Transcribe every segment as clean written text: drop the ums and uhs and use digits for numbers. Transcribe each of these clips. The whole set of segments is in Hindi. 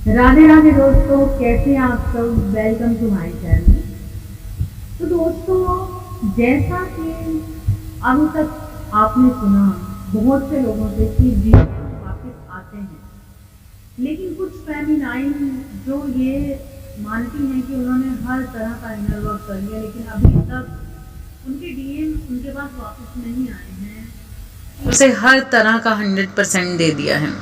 राधे राधे दोस्तों, कैसे हैं आप सब। Welcome to my channel. तो दोस्तों, जैसा कि अभी तक आपने सुना बहुत से लोगों से कि जीवन वापस आते हैं, लेकिन कुछ फेमिनाइन जो ये मानती हैं कि उन्होंने हर तरह का इनर वर्क कर लिया, लेकिन अभी तक उनके डीएम उनके पास वापस नहीं आए हैं। उसे हर तरह का 100% दे दिया है।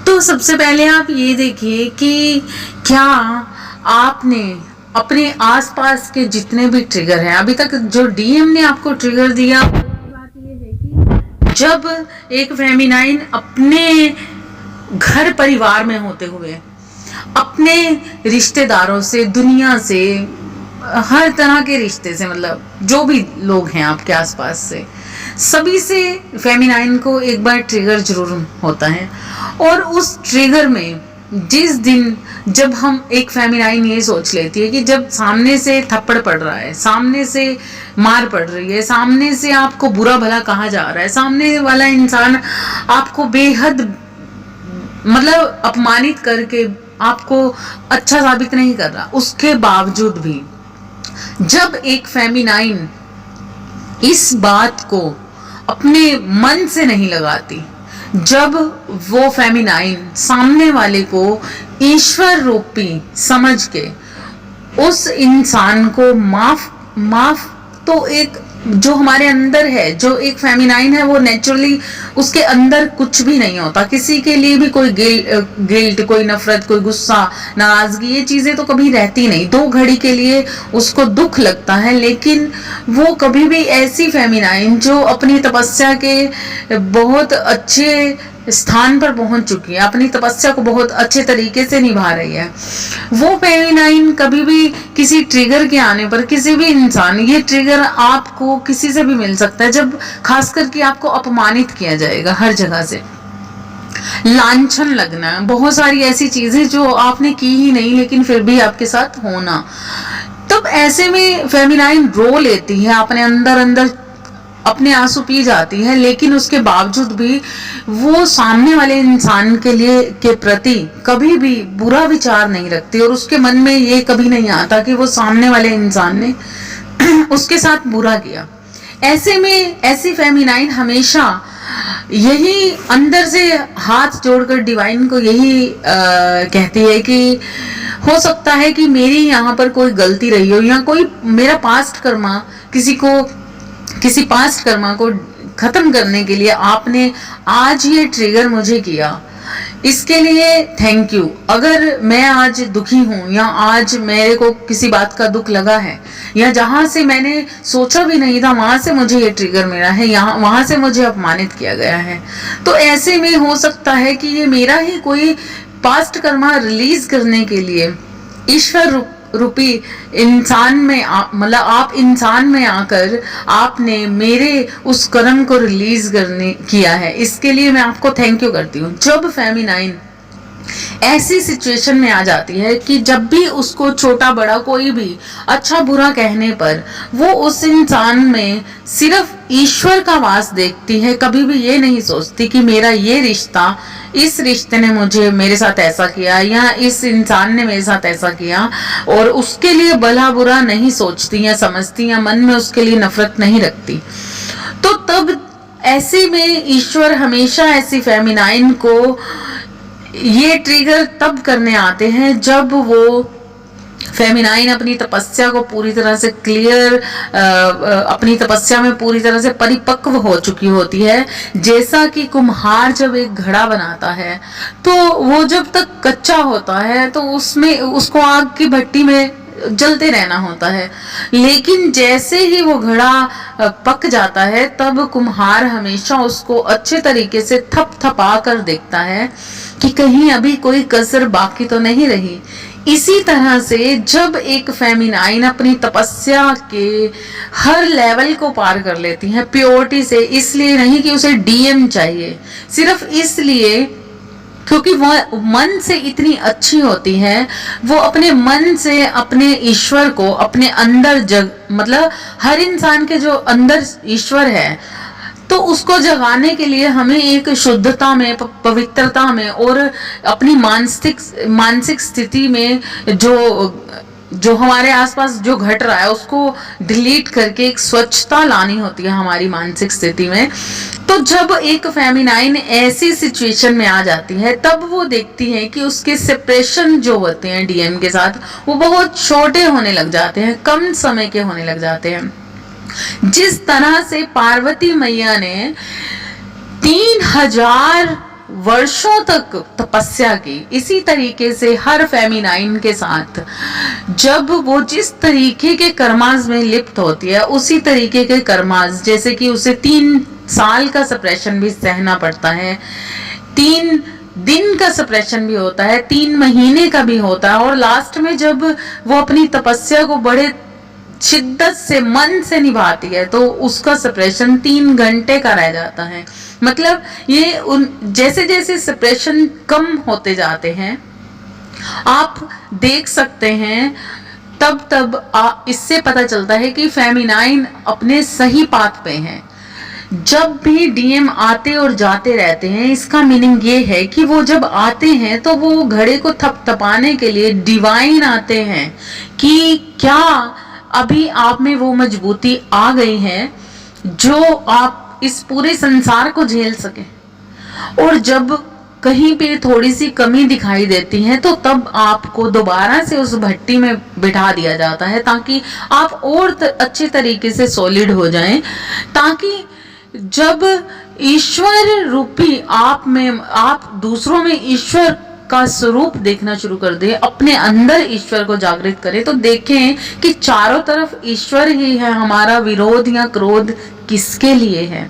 तो सबसे पहले आप ये देखिए कि क्या आपने अपने आसपास के जितने भी ट्रिगर हैं, अभी तक जो डीएम ने आपको ट्रिगर दिया, बात ये है कि जब एक फेमिनाइन अपने घर परिवार में होते हुए अपने रिश्तेदारों से, दुनिया से, हर तरह के रिश्ते से, मतलब जो भी लोग हैं आपके आसपास से, सभी से फेमिनाइन को एक बार ट्रिगर जरूर होता है। और उस ट्रिगर में जिस दिन जब हम एक फेमिनाइन ये सोच लेती है कि जब सामने से थप्पड़ पड़ रहा है, सामने से मार पड़ रही है, सामने से आपको बुरा भला कहा जा रहा है, सामने वाला इंसान आपको बेहद मतलब अपमानित करके आपको अच्छा साबित नहीं कर रहा, उसके बावजूद भी जब एक फेमिनाइन इस बात को अपने मन से नहीं लगाती, जब वो फेमिनाइन सामने वाले को ईश्वर रूपी समझ के उस इंसान को माफ तो एक जो हमारे अंदर है, जो एक फेमिनाइन है, वो नेचुरली उसके अंदर कुछ भी नहीं होता, किसी के लिए भी कोई गिल्ट, कोई नफरत, कोई गुस्सा, नाराजगी, ये चीजें तो कभी रहती नहीं। 2 घड़ी के लिए उसको दुख लगता है, लेकिन वो कभी भी ऐसी फेमिनाइन जो अपनी तपस्या के बहुत अच्छे स्थान पर पहुंच चुकी है, अपनी तपस्या को बहुत अच्छे तरीके से निभा रही है, वो फेमिनाइन कभी भी किसी ट्रिगर के आने पर, किसी भी इंसान, ये ट्रिगर आपको किसी से भी मिल सकता है, जब खासकर कि आपको अपमानित किया जाएगा हर जगह से, लांछन लगना, बहुत सारी ऐसी चीजें जो आपने की ही नहीं लेकिन फिर भी आपके साथ होना, तब ऐसे में फेमिनाइन रो लेती है, अपने अंदर अपने आंसू पी जाती है, लेकिन उसके बावजूद भी वो सामने वाले इंसान के प्रति कभी भी बुरा विचार नहीं रखती, और उसके मन में ये कभी नहीं आता कि वो सामने वाले इंसान ने उसके साथ बुरा किया। ऐसे में ऐसी फेमिनाइन हमेशा यही अंदर से हाथ जोड़कर डिवाइन को यही कहती है कि हो सकता है कि मेरी यहाँ पर कोई गलती रही हो, या कोई मेरा किसी पास्ट कर्मा को खत्म करने के लिए आपने आज ये ट्रिगर मुझे किया, इसके लिए थैंक यू। अगर मैं आज दुखी हूँ, या आज मेरे को किसी बात का दुख लगा है, या जहां से मैंने सोचा भी नहीं था वहां से मुझे ये ट्रिगर मिला है, यहाँ वहां से मुझे अपमानित किया गया है, तो ऐसे में हो सकता है कि ये मेरा ही कोई पास्ट कर्मा रिलीज करने के लिए ईश्वर रूपी इंसान में मतलब आप इंसान में आकर आपने मेरे उस कर्म को रिलीज किया है, इसके लिए मैं आपको थैंक यू करती हूँ। जब फेमिनाइन ऐसी सिचुएशन में आ जाती है कि जब भी उसको छोटा बड़ा कोई भी अच्छा बुरा कहने पर वो उस इंसान में सिर्फ ईश्वर का वास देखती है, कभी भी ये नहीं सोचती कि मेरा ये रिश्ता, इस रिश्ते ने मुझे मेरे साथ ऐसा किया, या इस इंसान ने मेरे साथ ऐसा किया, और उसके लिए भला बुरा नहीं सोचती या समझती, या मन में उसके लिए नफरत नहीं रखती। तो तब ऐसे में ईश्वर हमेशा ऐसी फेमिनाइन को ये ट्रिगर तब करने आते हैं जब वो फेमिनाइन अपनी तपस्या को पूरी तरह से अपनी तपस्या में पूरी तरह से परिपक्व हो चुकी होती है। जैसा कि कुम्हार जब एक घड़ा बनाता है तो वो जब तक कच्चा होता है तो उसमें उसको आग की भट्टी में जलते रहना होता है, लेकिन जैसे ही वो घड़ा पक जाता है तब कुम्हार हमेशा उसको अच्छे तरीके से थपथपा कर देखता है कि कहीं अभी कोई कसर बाकी तो नहीं रही। इसी तरह से जब एक फेमिनाइन अपनी तपस्या के हर लेवल को पार कर लेती है प्योरिटी से, इसलिए नहीं कि उसे डीएम चाहिए, सिर्फ इसलिए क्योंकि वह मन से इतनी अच्छी होती है, वो अपने मन से अपने ईश्वर को अपने अंदर मतलब हर इंसान के जो अंदर ईश्वर है, तो उसको जगाने के लिए हमें एक शुद्धता में, पवित्रता में और अपनी मानसिक स्थिति में जो हमारे आसपास जो घट रहा है उसको डिलीट करके एक स्वच्छता लानी होती है हमारी मानसिक स्थिति में। तो जब एक फेमिनाइन ऐसी सिचुएशन में आ जाती है तब वो देखती है कि उसके सेपरेशन जो होते हैं डीएम के साथ वो बहुत छोटे होने लग जाते हैं, कम समय के होने लग जाते हैं। जिस तरह से पार्वती मैया ने 3000 वर्षों तक तपस्या की, इसी तरीके से हर फेमिनाइन के साथ जब वो जिस तरीके के कर्मास में लिप्त होती है उसी तरीके के कर्मास, जैसे कि उसे 3 साल का सप्रेशन भी सहना पड़ता है, 3 दिन का सप्रेशन भी होता है, 3 महीने का भी होता है, और लास्ट में जब वो अपनी तपस्या को बड़े शिद्दत से, मन से निभाती है तो उसका सप्रेशन 3 घंटे का रह जाता है। मतलब ये जैसे जैसे सप्रेशन कम होते जाते हैं आप देख सकते हैं, तब इससे पता चलता है कि फेमिनाइन अपने सही पाथ पे हैं। जब भी डीएम आते और जाते रहते हैं, इसका मीनिंग ये है कि वो जब आते हैं तो वो घड़े को थपथपाने के लिए डिवाइन आते हैं कि क्या अभी आप में वो मजबूती आ गई है जो आप इस पूरे संसार को झेल सके। और जब कहीं पे थोड़ी सी कमी दिखाई देती है तो तब आपको दोबारा से उस भट्टी में बिठा दिया जाता है ताकि आप और अच्छे तरीके से सॉलिड हो जाएं, ताकि जब ईश्वर रूपी आप दूसरों में ईश्वर का स्वरूप देखना शुरू कर दे, अपने अंदर ईश्वर को जागृत करें, तो देखें कि चारों तरफ ईश्वर ही है, हमारा विरोध या क्रोध किसके लिए है।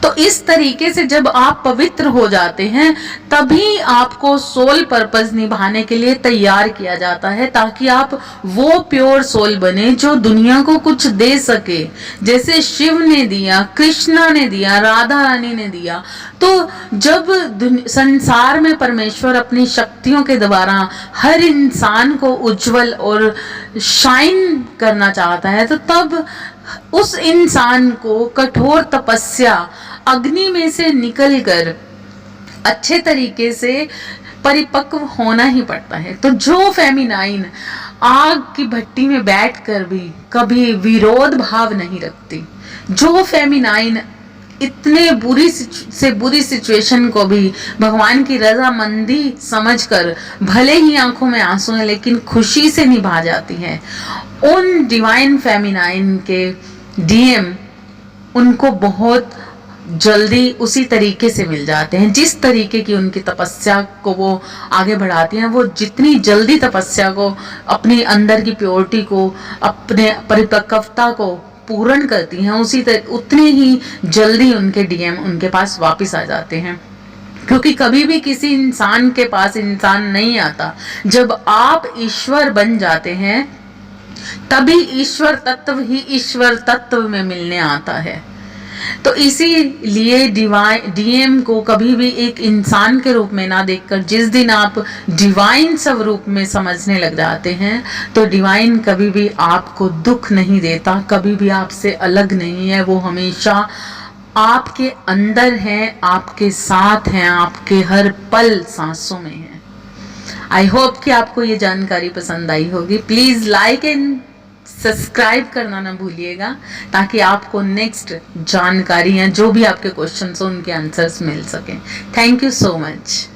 तो इस तरीके से जब आप पवित्र हो जाते हैं तभी आपको सोल पर्पस निभाने के लिए तैयार किया जाता है, ताकि आप वो प्योर सोल बने जो दुनिया को कुछ दे सके, जैसे शिव ने दिया, कृष्णा ने दिया, राधा रानी ने दिया। तो जब संसार में परमेश्वर अपनी शक्तियों के द्वारा हर इंसान को उज्जवल और शाइन करना चाहता है तो तब उस इंसान को कठोर तपस्या, अग्नि में से निकलकर अच्छे तरीके से परिपक्व होना ही पड़ता है। तो जो फेमिनाइन आग की भट्टी में बैठकर भी कभी विरोध भाव नहीं रखती, जो फेमिनाइन इतने बुरी सिचुएशन को भी भगवान की रजामंदी समझकर भले ही आंखों में आंसू है लेकिन खुशी से निभा जाती है, उन डिवाइन फेमिनाइन के डीएम उनको बहुत जल्दी उसी तरीके से मिल जाते हैं जिस तरीके की उनकी तपस्या को वो आगे बढ़ाती हैं। वो जितनी जल्दी तपस्या को, अपनी अंदर की प्योरिटी को, अपने परिपक्वता को पूर्ण करती हैं, उतने ही जल्दी उनके डीएम उनके पास वापस आ जाते हैं। क्योंकि कभी भी किसी इंसान के पास इंसान नहीं आता, जब आप ईश्वर बन जाते हैं तभी ईश्वर तत्व ही ईश्वर तत्व में मिलने आता है। तो इसीलिए डीएम को कभी भी एक इंसान के रूप में ना देखकर जिस दिन आप डिवाइन स्वरूप में समझने लग जाते हैं तो डिवाइन कभी भी आपको दुख नहीं देता, कभी भी आपसे अलग नहीं है, वो हमेशा आपके अंदर है, आपके साथ हैं, आपके हर पल सांसों में है। आई होप कि आपको ये जानकारी पसंद आई होगी। प्लीज लाइक एंड सब्सक्राइब करना ना भूलिएगा ताकि आपको नेक्स्ट जानकारियां, जो भी आपके क्वेश्चंस हो उनके आंसर्स मिल सकें। Thank you so much.